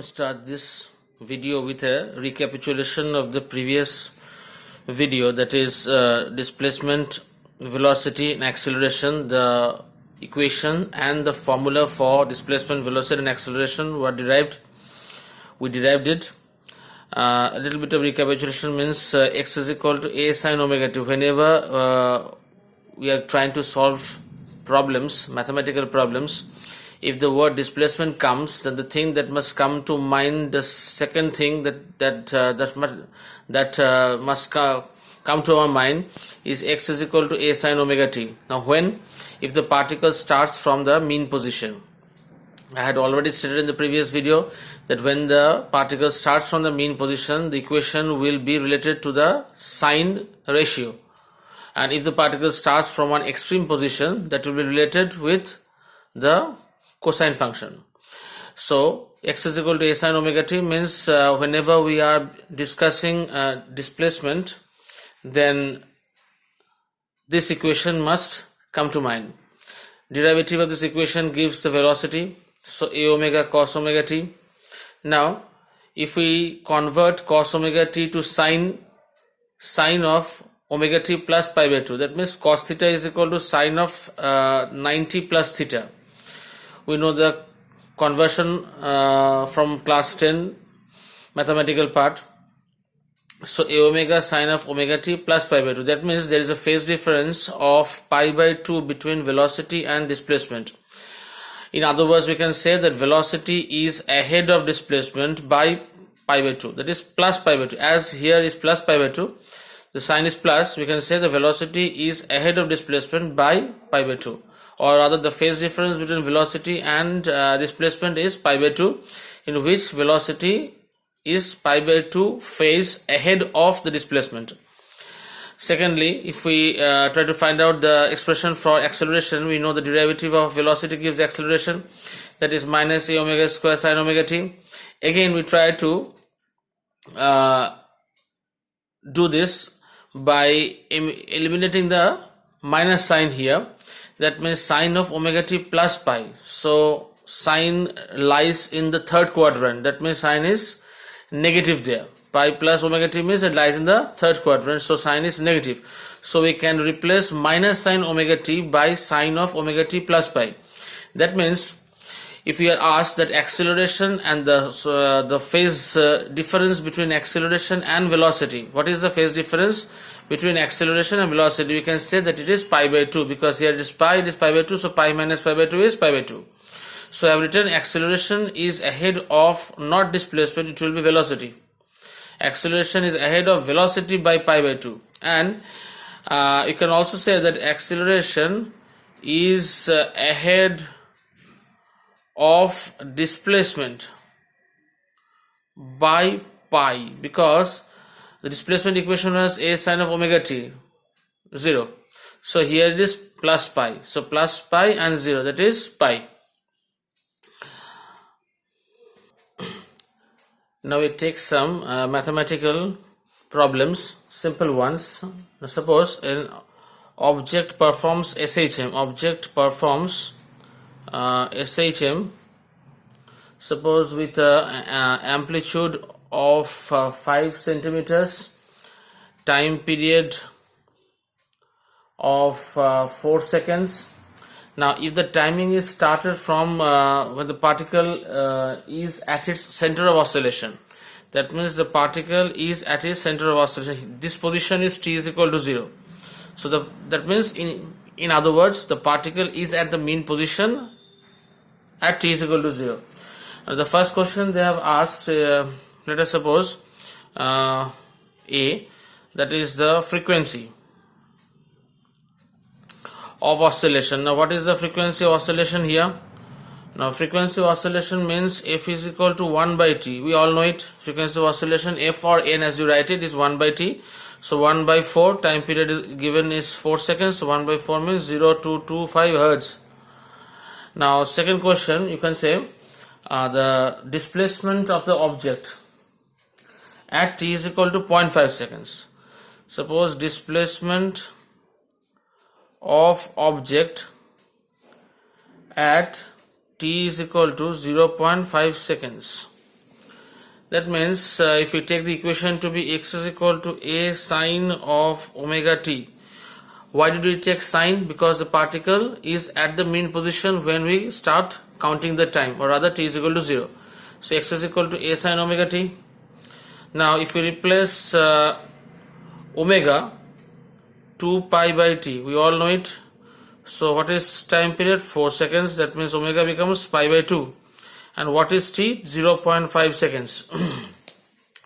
start this video with a recapitulation of the previous video, that is displacement, velocity and acceleration. The equation and the formula for displacement, velocity and acceleration were derived. We derived it. A little bit of recapitulation means x is equal to a sine omega t. Whenever we are trying to solve problems, mathematical problems, if the word displacement comes, then the thing that must come to mind, the second thing that must come to our mind is x is equal to a sine omega t. Now if the particle starts from the mean position, I had already stated in the previous video that when the particle starts from the mean position, the equation will be related to the sign ratio, and if the particle starts from one extreme position, that will be related with the cosine function. So x is equal to a sine omega t means whenever we are discussing displacement, then this equation must come to mind. Derivative of this equation gives the velocity, so a omega cos omega t. Now if we convert cos omega t to sine of omega t plus pi by 2, that means cos theta is equal to sine of 90 plus theta. We know the conversion from class 10 mathematical part. So a omega sine of omega t plus pi by 2, that means there is a phase difference of pi by 2 between velocity and displacement. In other words, we can say that velocity is ahead of displacement by pi by 2, that is plus pi by 2. As here is plus pi by 2, the sign is plus, we can say the velocity is ahead of displacement by pi by 2, or rather the phase difference between velocity and displacement is pi by 2, in which velocity is pi by 2 phase ahead of the displacement. Secondly, if we try to find out the expression for acceleration, we know the derivative of velocity gives acceleration, that is minus a omega square sine omega t. Again, we try to do this by eliminating the minus sign here. That means sine of omega t plus pi. So sine lies in the third quadrant, that means sine is negative there. Pi plus omega t means it lies in the third quadrant, so sine is negative. So we can replace minus sine omega t by sine of omega t plus pi. That means if we are asked that acceleration and the phase difference between acceleration and velocity, what is the phase difference between acceleration and velocity, we can say that it is pi by 2, because here it is pi by 2, so pi minus pi by 2 is pi by 2. So I have written acceleration is ahead of not displacement, it will be velocity. Acceleration is ahead of velocity by pi by 2, and you can also say that acceleration is ahead of displacement by pi, because the displacement equation was a sine of omega t 0, so here it is plus pi, so plus pi and 0, that is pi. Now we take some mathematical problems, simple ones. Now suppose an object performs SHM, SHM, suppose with amplitude of 5 centimeters, time period of 4 seconds. Now if the timing is started from when the particle is at its center of oscillation, that means the particle is at its center of oscillation, this position is t is equal to 0. So that means in other words, the particle is at the mean position at t is equal to 0. Now the first question they have asked, let us suppose A, that is the frequency of oscillation. Now what is the frequency of oscillation here? Now frequency of oscillation means f is equal to 1 by t. We all know it. Frequency of oscillation, f or n as you write it, is 1 by t. So 1 by 4, time period given is 4 seconds, so 1 by 4 means 0.225 hertz. Now second question, you can say the displacement of the object at t is equal to 0.5 seconds. Suppose displacement of object at t is equal to 0.5 seconds. That means if we take the equation to be x is equal to a sine of omega t. Why did we take sine? Because the particle is at the mean position when we start counting the time, or rather t is equal to 0. So x is equal to a sine omega t. Now if we replace omega 2 pi by t, we all know it. So what is time period? 4 seconds. That means omega becomes pi by 2. And what is t? 0.5 seconds.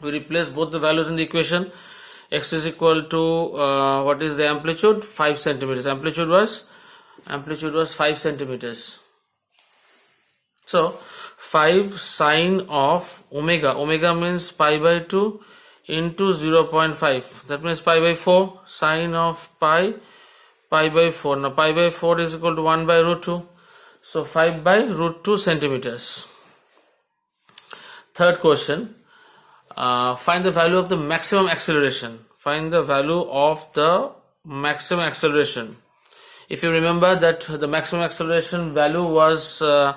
We replace both the values in the equation. X is equal to what is the amplitude? 5 centimeters. Amplitude was 5 centimeters. So 5 sine of omega. Omega means pi by 2 into 0.5. That means pi by 4. Sine of pi by 4. Now pi by 4 is equal to 1 by root 2. So 5 by root 2 centimeters. Third question. Find the value of the maximum acceleration. Find the value of the maximum acceleration. If you remember that the maximum acceleration value was a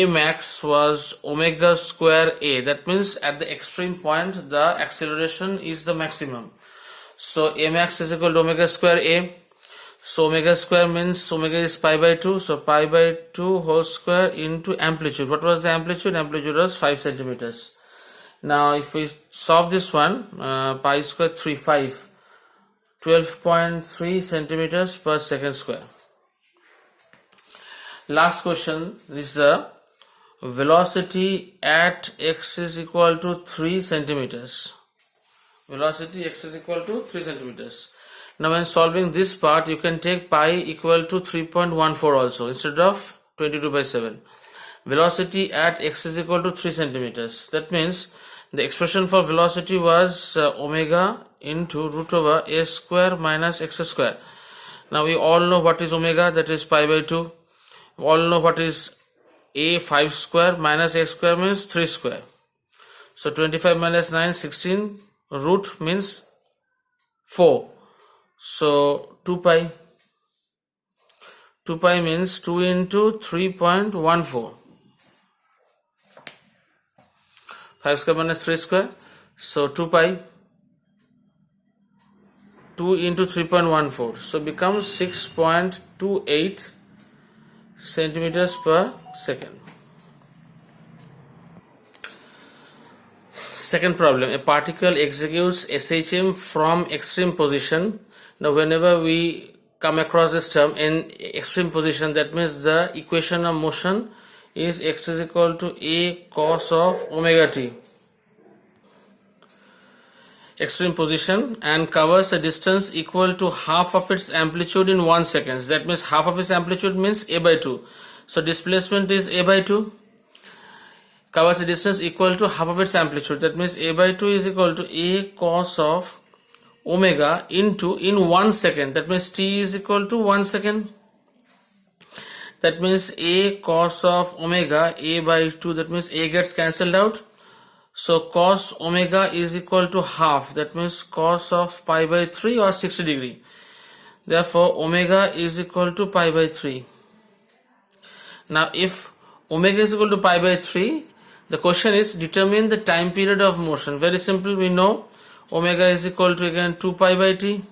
max was omega square a. That means at the extreme point the acceleration is the maximum. So a max is equal to omega square a. So omega square means omega is pi by 2. So pi by 2 whole square into amplitude. What was the amplitude? Amplitude was 5 centimeters. Now if we solve this one, pi square 12.3 centimeters per second square. Last question is the velocity at x is equal to 3 centimeters. Velocity x is equal to 3 centimeters. Now when solving this part, you can take pi equal to 3.14 also instead of 22 by 7. Velocity at x is equal to 3 centimeters. That means the expression for velocity was omega into root over a square minus x square. Now we all know what is omega, that is pi by 2. We all know what is a 5 square minus x square means 3 square. So 25 minus 9, 16. Root means 4. So 2 pi. 2 pi means 2 into 3.14. 5 square minus 3 square. So 2 pi. 2 into 3.14. So becomes 6.28 centimeters per second. Second problem. A particle executes SHM from extreme position. Now whenever we come across this term in extreme position, that means the equation of motion is x is equal to a cos of omega t. Extreme position and covers a distance equal to half of its amplitude in 1 second. That means half of its amplitude means a by 2. So displacement is a by 2. Covers a distance equal to half of its amplitude. That means a by 2 is equal to a cos of omega into in 1 second. That means t is equal to 1 second. That means a cos of omega a by 2. That means a gets cancelled out. So cos omega is equal to half. That means cos of pi by 3 or 60 degree. Therefore omega is equal to pi by 3. Now if omega is equal to pi by 3, the question is determine the time period of motion. Very simple, we know omega is equal to again 2 pi by t.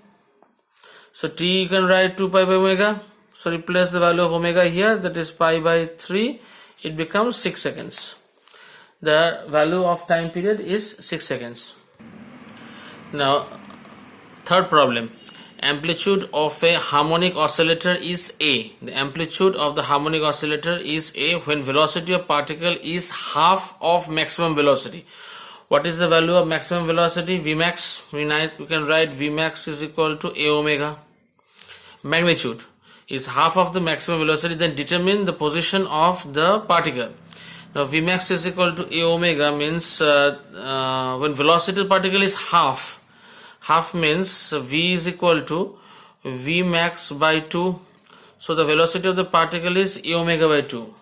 So t you can write 2 pi by omega. So replace the value of omega here, that is pi by 3. It becomes 6 seconds. The value of time period is 6 seconds. Now third problem. Amplitude of a harmonic oscillator is A. The amplitude of the harmonic oscillator is A when velocity of particle is half of maximum velocity. What is the value of maximum velocity? Vmax. We can write Vmax is equal to A omega. Magnitude is half of the maximum velocity. Then determine the position of the particle. Now Vmax is equal to A omega means when velocity of the particle is half. Half means V is equal to Vmax by 2. So the velocity of the particle is A omega by 2.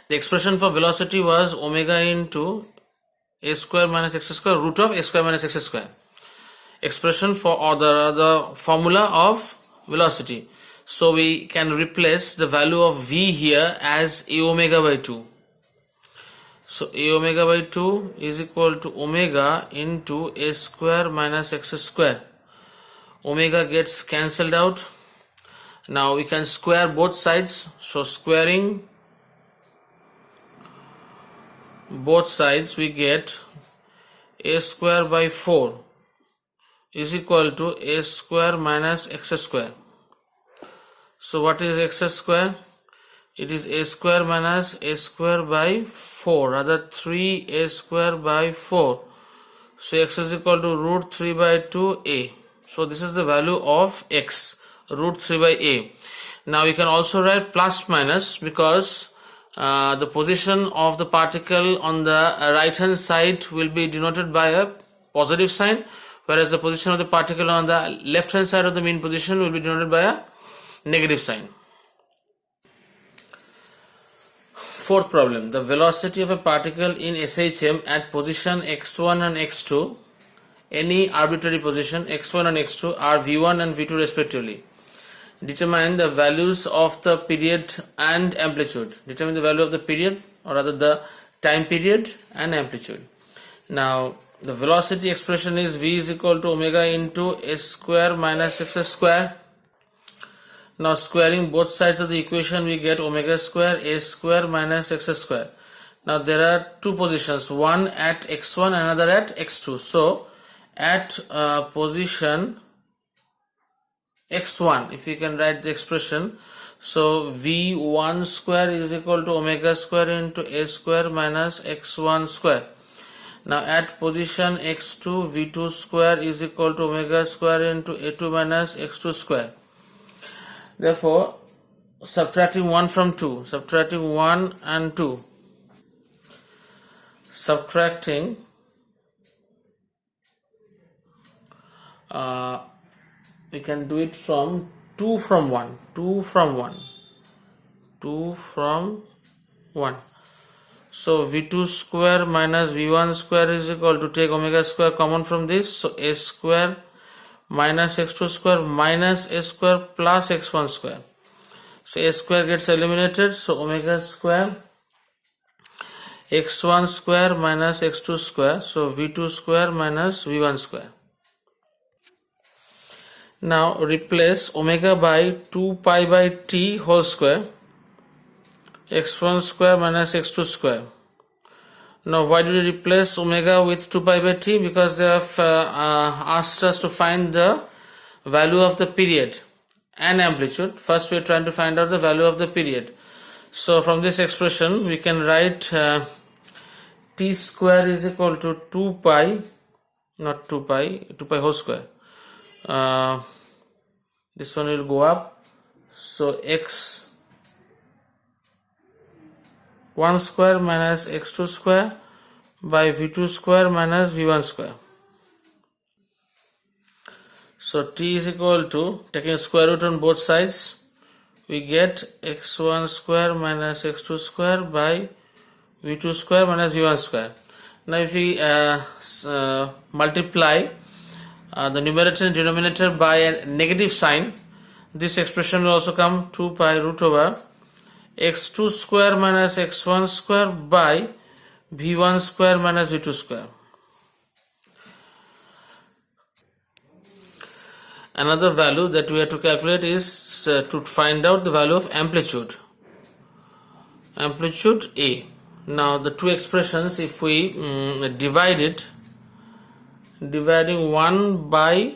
The expression for velocity was omega into a square minus x square root of a square minus x square. Expression for or the formula of velocity. So we can replace the value of V here as A omega by 2. So a omega by 2 is equal to omega into a square minus x square. Omega gets cancelled out. Now we can square both sides. So squaring both sides, we get a square by 4 is equal to a square minus x square. So what is x square? It is a square minus a square by 4, rather 3a square by 4. So x is equal to root 3 by 2a. So this is the value of x, root 3 by a. Now you can also write plus minus, because the position of the particle on the right hand side will be denoted by a positive sign, whereas the position of the particle on the left hand side of the mean position will be denoted by a negative sign. Fourth problem, the velocity of a particle in SHM at position x1 and x2, any arbitrary position x1 and x2 are v1 and v2 respectively. Determine the values of the period and amplitude. Determine the value of the period, or rather the time period and amplitude. Now the velocity expression is v is equal to omega into s square minus x square. Now squaring both sides of the equation, we get omega square a square minus x square. Now there are two positions, one at x1, another at x2. So at position x1, if we can write the expression, so v1 square is equal to omega square into a square minus x1 square. Now at position x2, v2 square is equal to omega square into a2 minus x2 square. Therefore, subtracting 1 from 2, subtracting 1 and 2, subtracting we can do it from 2 from 1, 2 from 1, 2 from 1. So v2 square minus v1 square is equal to, take omega square common from this, so a square minus x2 square minus a square plus x1 square. So a square gets eliminated, so omega square x1 square minus x2 square, so v2 square minus v1 square. Now replace omega by 2 pi by t whole square, x1 square minus x2 square. Now why did we replace omega with 2 pi by t? Because they have asked us to find the value of the period and amplitude. First we are trying to find out the value of the period. So from this expression we can write t square is equal to 2 pi, not 2 pi, 2 pi whole square. This one will go up, so x1 square minus x2 square by v2 square minus v1 square. So t is equal to, taking square root on both sides, we get x1 square minus x2 square by v2 square minus v1 square. Now if we multiply the numerator and denominator by a negative sign, this expression will also come 2 pi root over x2 square minus x1 square by v1 square minus v2 square. Another value that we have to calculate is to find out the value of amplitude. Amplitude A. Now the two expressions, if we divide it, dividing 1 by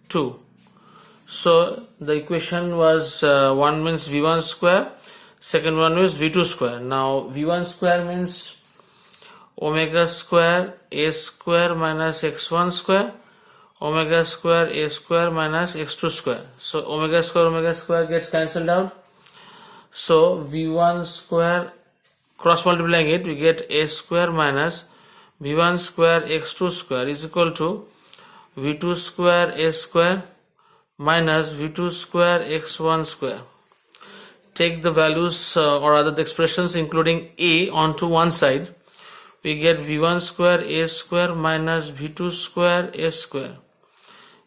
2, so the equation was one means v1 square, second one is v2 square. Now v1 square means omega square a square minus x1 square, omega square a square minus x2 square. So omega square gets cancelled out, so v1 square, cross multiplying it, we get a square minus v1 square x2 square is equal to v2 square a square minus v2 square x1 square. Take the values or rather the expressions including a onto one side, we get v1 square a square minus v2 square a square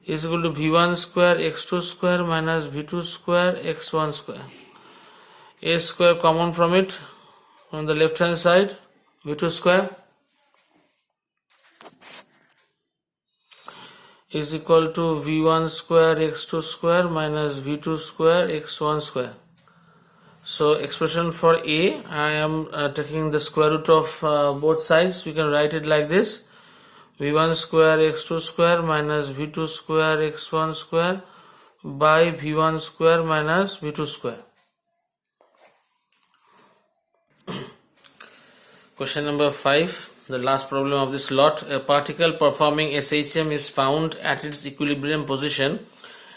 is equal to v1 square x2 square minus v2 square x1 square. A square common from it on the left hand side, v2 square is equal to v1 square x2 square minus v2 square x1 square. So expression for a, I am taking the square root of both sides. We can write it like this: v1 square x2 square minus v2 square x1 square by v1 square minus v2 square. Question number 5, the last problem of this lot. A particle performing SHM is found at its equilibrium position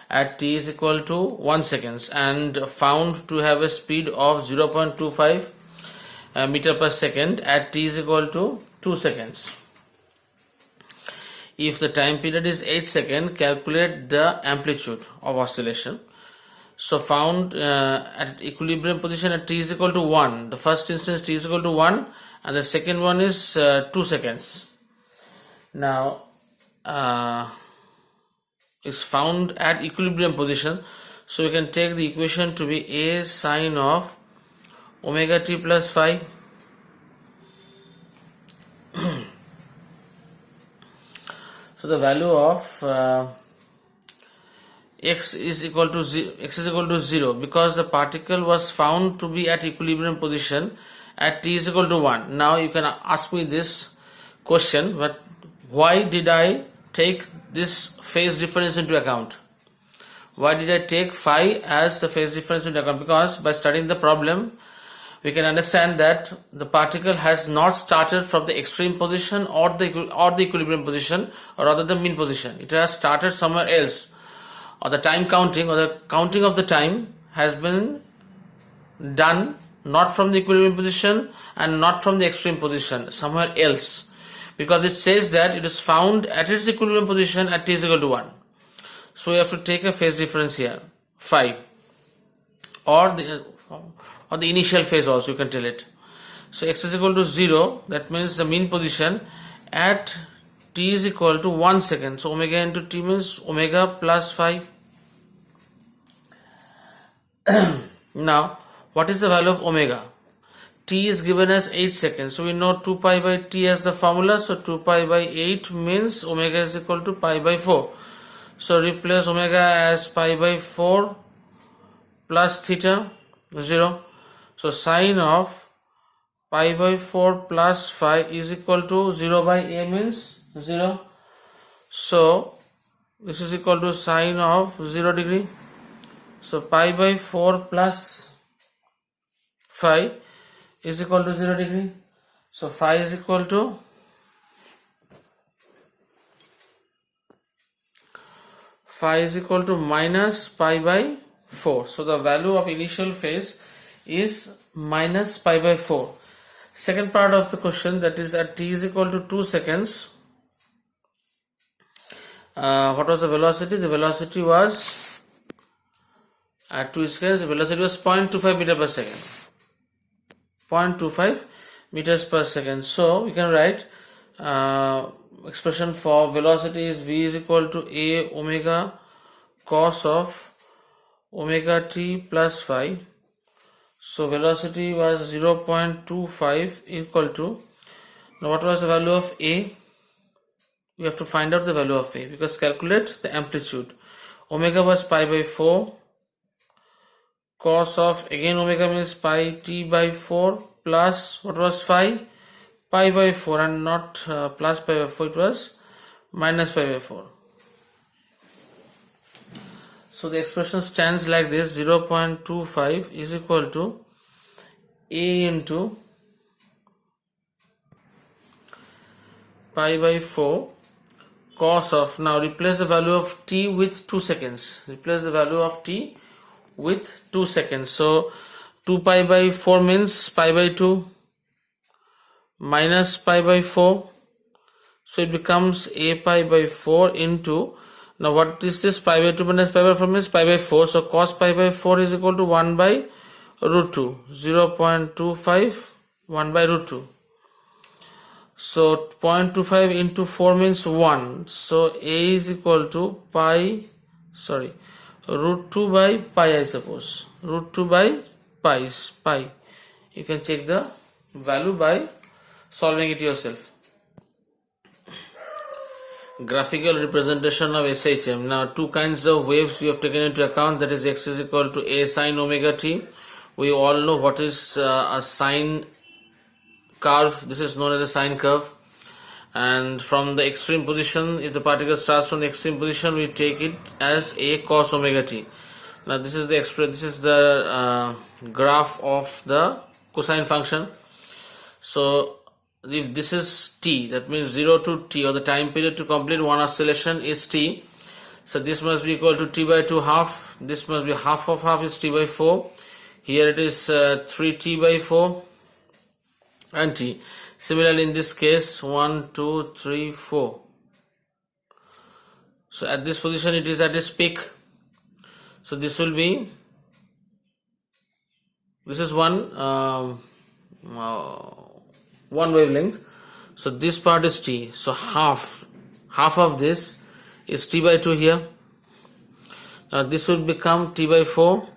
at t is equal to 1 seconds and found to have a speed of 0.25 meter per second at t is equal to 2 seconds. If the time period is 8 seconds, calculate the amplitude of oscillation. So found at equilibrium position at t is equal to 1. The first instance t is equal to 1 and the second one is 2 seconds. Now is found at equilibrium position, so we can take the equation to be a sine of omega t plus phi so the value of x is equal to 0 because the particle was found to be at equilibrium position at t is equal to 1. Now you can ask me this question, but why did I take this phase difference into account? Why did I take phi as the phase difference into account? Because by studying the problem, we can understand that the particle has not started from the extreme position or the equilibrium position, or rather the mean position. It has started somewhere else, or the time counting or the counting of the time has been done not from the equilibrium position and not from the extreme position, somewhere else, because it says that it is found at its equilibrium position at t is equal to 1. So we have to take a phase difference here, phi, or the initial phase also you can tell it. So x is equal to 0, that means the mean position at t is equal to 1 second. So omega into t means omega plus phi. Now what is the value of omega? T is given as 8 seconds, so we know 2 pi by t as the formula. So 2 pi by 8 means omega is equal to pi by 4. So replace omega as pi by 4 plus theta 0. So sine of pi by 4 plus phi is equal to 0 by a means 0. So this is equal to sine of 0 degree. So pi by 4 plus phi is equal to 0 degree. So phi is equal to minus pi by 4. So the value of initial phase is minus pi by 4. Second part of the question, that is at t is equal to 2 seconds. What was the velocity? The velocity was at 2 seconds, the velocity was 0.25 meter per second. 0.25 meters per second. So we can write expression for velocity is v is equal to a omega cos of omega t plus phi. So velocity was 0.25 equal to, now what was the value of a? We have to find out the value of a, because calculate the amplitude. Omega was pi by 4, cos of again omega means pi t by 4 plus what was phi? Pi by 4, and not plus pi by 4, it was minus pi by 4. So the expression stands like this: 0.25 is equal to a into pi by 4 cos of, now replace the value of t with 2 seconds. Replace the value of t with 2 seconds. So 2 pi by 4 means pi by 2 minus pi by 4. So it becomes a pi by 4 into, now what is this? Pi by 2 minus pi by 4 means pi by 4. So cos pi by 4 is equal to 1 by root 2. 0.25 1 by root 2. So 0.25 into 4 means 1. So a is equal to root 2 by pi, I suppose. Root 2 by pi is pi. You can check the value by solving it yourself. Graphical representation of SHM. Now, two kinds of waves we have taken into account, that is x is equal to a sine omega t. We all know what is a sine curve. This is known as a sine curve. And from the extreme position, if the particle starts from the extreme position, we take it as a cos omega t. Now, this is the graph of the cosine function. So, if this is t, that means 0 to t, or the time period to complete one oscillation is t. So this must be equal to t by 2 half. This must be half of half is t by 4. Here it is 3t by 4 and t. Similarly, in this case 1, 2, 3, 4. So at this position it is at its peak. So this will be, this is one wavelength. So this part is t. So half of this is t by 2 here. Now this will become t by 4,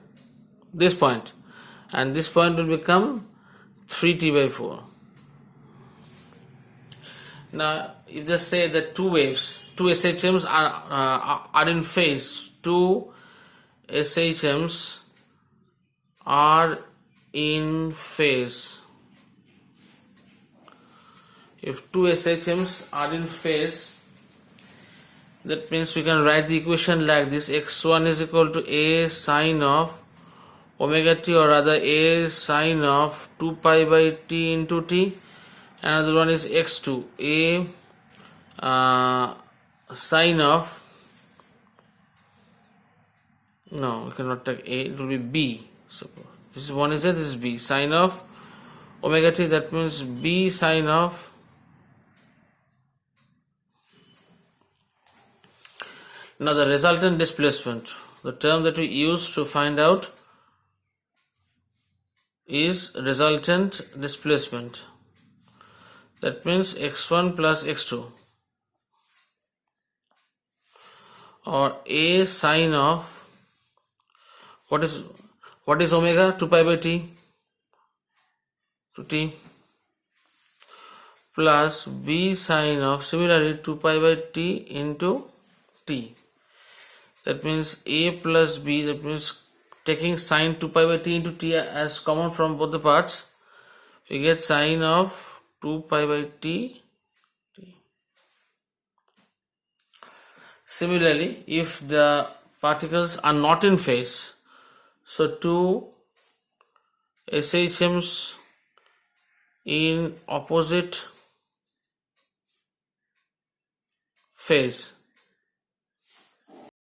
this point, and this point will become 3t by 4. Now if they say that two SHMs are in phase, two SHMs are in phase. If two SHMs are in phase, that means we can write the equation like this: x1 is equal to a sine of omega t, or rather a sine of 2 pi by t into t. Another one is x2, a sine of, no, we cannot take a, it will be b. So this is one is a, this is b, sine of omega t, that means b sine of, now the resultant displacement, the term that we use to find out is resultant displacement. That means x1 plus x2, or a sine of, what is omega? 2 pi by t to t, plus b sine of, similarly 2 pi by t into t. That means a plus b, that means taking sine 2 pi by t into t as common from both the parts, we get sine of 2 pi by t. Similarly, if the particles are not in phase, so two SHMs in opposite phase,